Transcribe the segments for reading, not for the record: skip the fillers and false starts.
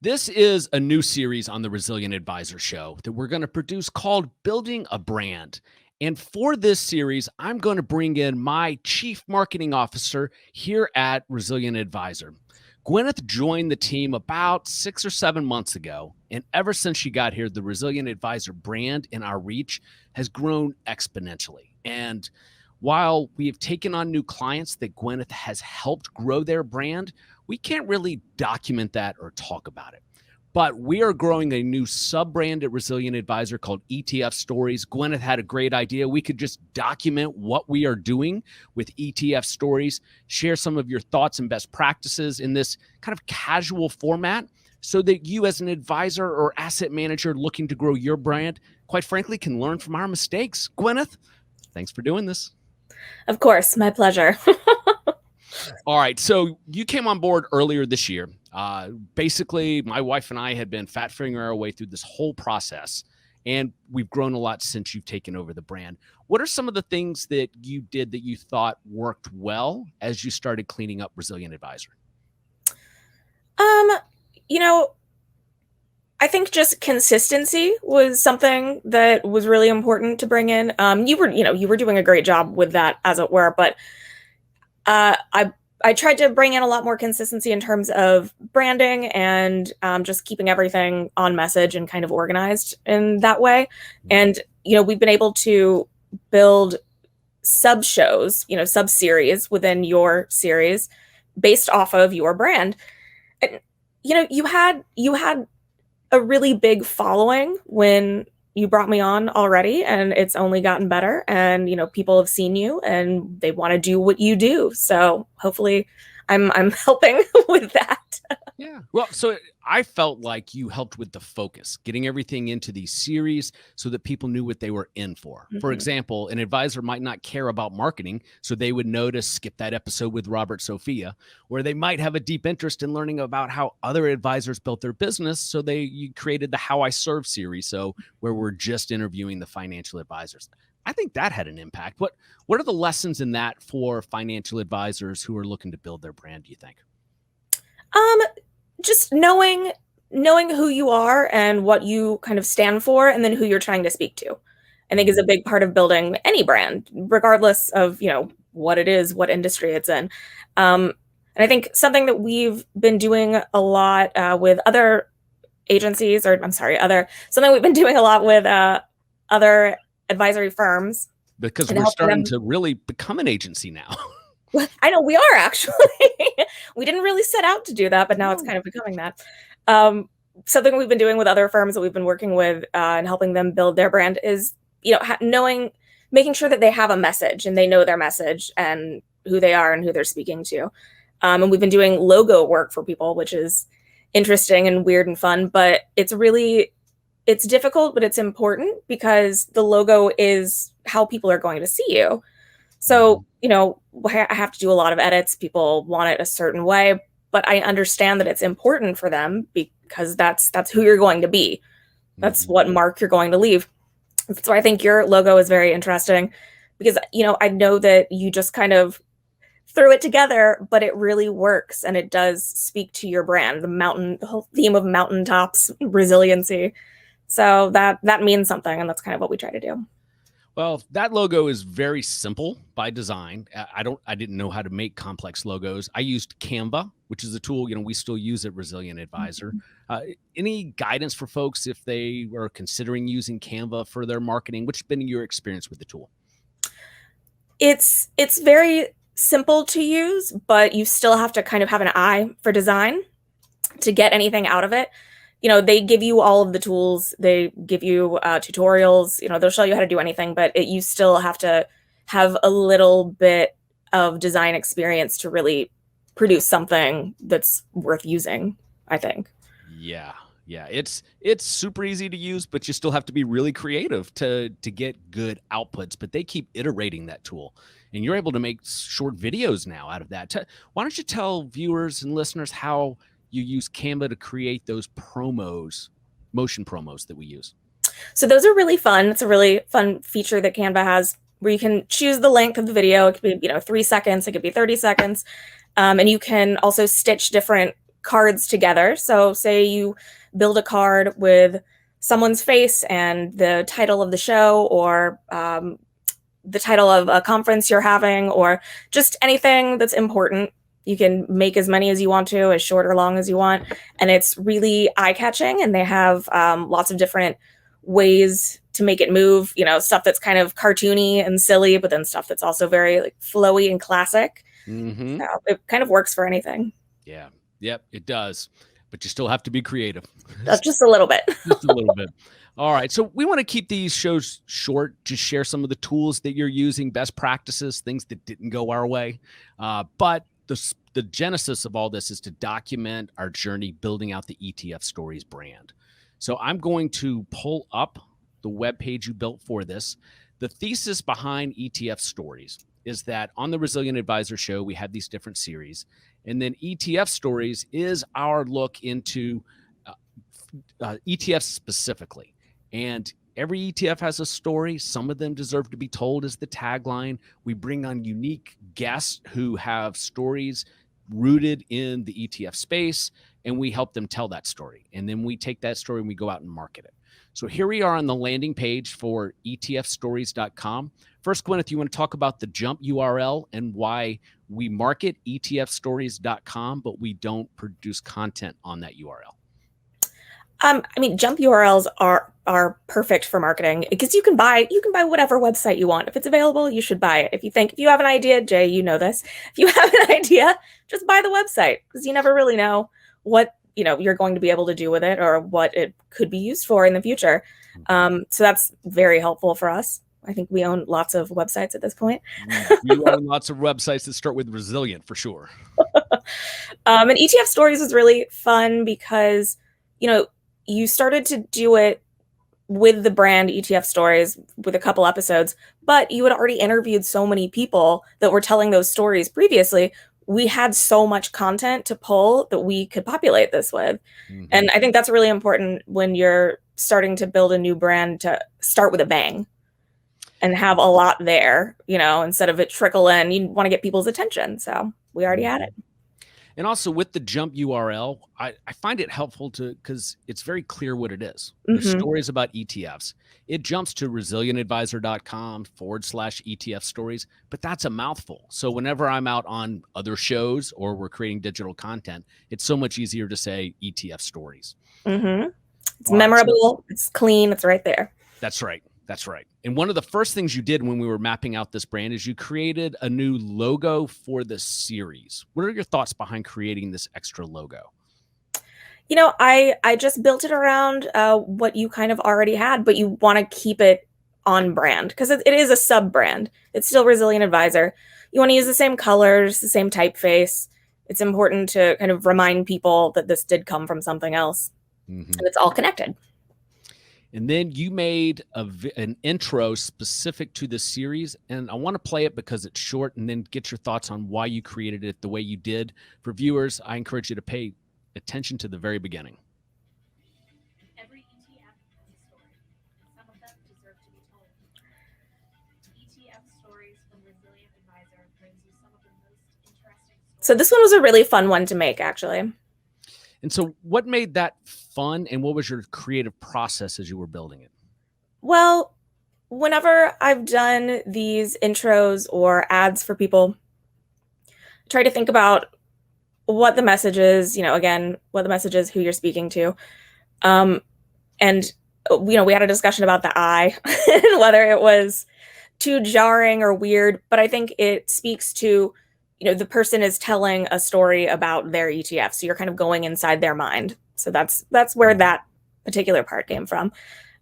This is a new series on the Resilient Advisor Show that we're going to produce called Building a Brand. And for this series, I'm going to bring in my Chief Marketing Officer here at Resilient Advisor. Gwynneth joined the team about 6 or 7 months ago. And ever since she got here, the Resilient Advisor brand and our reach has grown exponentially. And while we have taken on new clients that Gwynneth has helped grow their brand, we can't really document that or talk about it. But we are growing a new sub-brand at Resilient Advisor called ETF Stories. Gwynneth had a great idea. We could just document what we are doing with ETF Stories, share some of your thoughts and best practices in this kind of casual format so that you as an advisor or asset manager looking to grow your brand, quite frankly, can learn from our mistakes. Gwynneth, thanks for doing this. Of course, my pleasure. All right. So you came on board earlier this year. Basically, my wife and I had been fat fingering our way through this whole process, and we've grown a lot since you've taken over the brand. What are some of the things that you did that you thought worked well as you started cleaning up Resilient Advisor? I think just consistency was something that was really important to bring in. You were doing a great job with that, as it were, but I tried to bring in a lot more consistency in terms of branding and just keeping everything on message and kind of organized in that way. And, we've been able to build sub shows, sub series within your series based off of your brand. And, you had a really big following when you brought me on already, and it's only gotten better. And, people have seen you and they want to do what you do. So hopefully I'm helping with that. Yeah. Well, so I felt like you helped with the focus, getting everything into these series so that people knew what they were in for. Mm-hmm. For example, an advisor might not care about marketing, so they would know to skip that episode with Robert Sophia, or they might have a deep interest in learning about how other advisors built their business. So you created the How I Serve series, so where we're just interviewing the financial advisors. I think that had an impact. What are the lessons in that for financial advisors who are looking to build their brand, do you think? Just knowing who you are and what you kind of stand for, and then who you're trying to speak to, I think is a big part of building any brand, regardless of, what it is, what industry it's in. And I think something that we've been doing a lot with other agencies, something we've been doing a lot with other advisory firms. Because we're starting to really become an agency now. I know we are, actually. We didn't really set out to do that, but now it's kind of becoming that. Something we've been doing with other firms that we've been working with and helping them build their brand is, making sure that they have a message and they know their message and who they are and who they're speaking to. And we've been doing logo work for people, which is interesting and weird and fun, but it's difficult, but it's important because the logo is how people are going to see you. So, I have to do a lot of edits. People want it a certain way, but I understand that it's important for them because that's who you're going to be. That's what mark you're going to leave. So I think your logo is very interesting because, I know that you just kind of threw it together, but it really works. And it does speak to your brand, the whole theme of mountaintops, resiliency. So that means something. And that's kind of what we try to do. Well, that logo is very simple by design. I didn't know how to make complex logos. I used Canva, which is a tool, we still use at Resilient Advisor. Any guidance for folks if they are considering using Canva for their marketing? What's been your experience with the tool? It's very simple to use, but you still have to kind of have an eye for design to get anything out of it. They give you all of the tools. They give you tutorials. They'll show you how to do anything, but you still have to have a little bit of design experience to really produce something that's worth using, I think. Yeah. It's super easy to use, but you still have to be really creative to get good outputs. But they keep iterating that tool, and you're able to make short videos now out of that. Why don't you tell viewers and listeners how you use Canva to create those motion promos that we use? So those are really fun. It's a really fun feature that Canva has where you can choose the length of the video. It could be, 3 seconds, it could be 30 seconds. And you can also stitch different cards together. So say you build a card with someone's face and the title of the show, or the title of a conference you're having, or just anything that's important. You can make as many as you want to, as short or long as you want. And it's really eye-catching, and they have lots of different ways to make it move, stuff that's kind of cartoony and silly, but then stuff that's also very like flowy and classic. Mm-hmm. So it kind of works for anything. Yeah. Yep, it does. But you still have to be creative. Just a little bit. Just a little bit. All right. So we want to keep these shows short, just share some of the tools that you're using, best practices, things that didn't go our way. But the genesis of all this is to document our journey building out the ETF Stories brand. So I'm going to pull up the webpage you built for this. The thesis behind ETF Stories is that on the Resilient Advisor Show, we have these different series. And then ETF Stories is our look into ETFs specifically. And every ETF has a story. Some of them deserve to be told, as the tagline. We bring on unique guests who have stories rooted in the ETF space, and we help them tell that story. And then we take that story and we go out and market it. So here we are on the landing page for etfstories.com. First, Gwynneth, you want to talk about the jump URL and why we market etfstories.com, but we don't produce content on that URL? Jump URLs are perfect for marketing, because you can buy whatever website you want. If it's available, you should buy it. If you have an idea, Jay, you know this. If you have an idea, just buy the website, because you never really know what you're going to be able to do with it, or what it could be used for in the future. So that's very helpful for us. I think we own lots of websites at this point. We own lots of websites that start with resilient, for sure. And ETF Stories was really fun because, you started to do it with the brand ETF Stories with a couple episodes, but you had already interviewed so many people that were telling those stories previously. We had so much content to pull that we could populate this with. Mm-hmm. And I think that's really important when you're starting to build a new brand, to start with a bang and have a lot there, instead of it trickle in. You want to get people's attention. So we already had it. And also with the jump URL, I find it helpful because it's very clear what it is. There's stories about ETFs. It jumps to resilientadvisor.com/ETF stories, but that's a mouthful. So whenever I'm out on other shows or we're creating digital content, it's so much easier to say ETF stories. Mm-hmm. It's memorable. It's clean. It's right there. That's right. That's right. And one of the first things you did when we were mapping out this brand is you created a new logo for the series. What are your thoughts behind creating this extra logo? I just built it around what you kind of already had, but you want to keep it on brand, because it is a sub brand. It's still Resilient Advisor. You want to use the same colors, the same typeface. It's important to kind of remind people that this did come from something else, and it's all connected. And then you made an intro specific to the series, and I want to play it because it's short, and then get your thoughts on why you created it the way you did. For viewers, I encourage you to pay attention to the very beginning. Every ETF has a story. Some of them deserve to be told. ETF Stories from Resilient Advisor brings you some of the most interesting stories. So this one was a really fun one to make, actually. And so what made that fun, and what was your creative process as you were building it? Well, whenever I've done these intros or ads for people, I try to think about what the message is, what the message is, who you're speaking to. And, we had a discussion about the eye and whether it was too jarring or weird, but I think it speaks to, the person is telling a story about their ETF. So you're kind of going inside their mind. So that's where that particular part came from.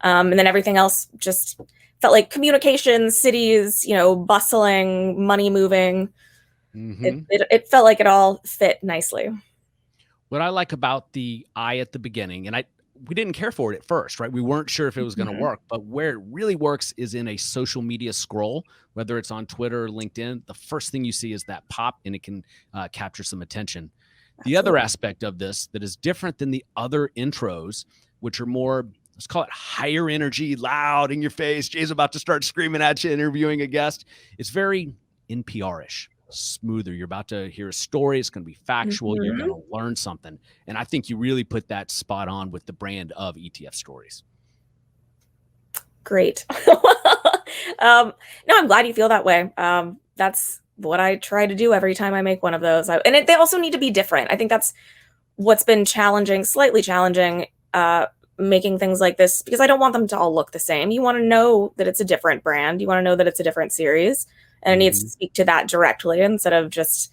And then everything else just felt like communications, cities, bustling, money moving. It felt like it all fit nicely. What I like about the eye at the beginning, and we didn't care for it at first, right? We weren't sure if it was going to work, but where it really works is in a social media scroll, whether it's on Twitter or LinkedIn. The first thing you see is that pop, and it can capture some attention. Absolutely. The other aspect of this that is different than the other intros, which are more, let's call it higher energy, loud in your face. Jay's about to start screaming at you, interviewing a guest. It's very NPR-ish. smoother. You're about to hear a story. It's going to be factual. You're going to learn something. And I think you really put that spot on with the brand of ETF Stories. Great. No, I'm glad you feel that way. That's what I try to do every time I make one of those. They also need to be different. I think that's what's been challenging, slightly challenging, making things like this, because I don't want them to all look the same. You want to know that it's a different brand. You want to know that it's a different series, and it needs to speak to that directly instead of just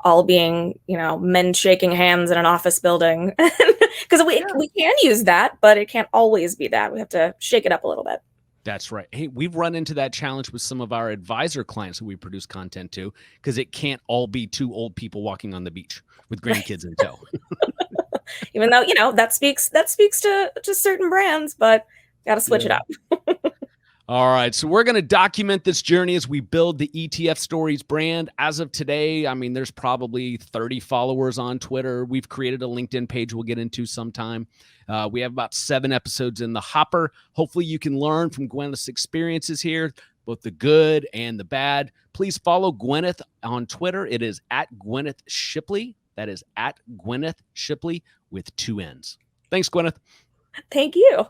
all being, men shaking hands in an office building. Because we can use that, but it can't always be that. We have to shake it up a little bit. That's right. Hey, we've run into that challenge with some of our advisor clients who we produce content to, because it can't all be two old people walking on the beach with grandkids in tow. Even though, that speaks to certain brands, but got to switch it up. All right. So we're going to document this journey as we build the ETF Stories brand. As of today, I mean, there's probably 30 followers on Twitter. We've created a LinkedIn page we'll get into sometime. We have about 7 episodes in the hopper. Hopefully you can learn from Gwyneth's experiences here, both the good and the bad. Please follow Gwynneth on Twitter. It is at Gwynneth Shipley. That is at Gwynneth Shipley with 2 N's. Thanks, Gwynneth. Thank you.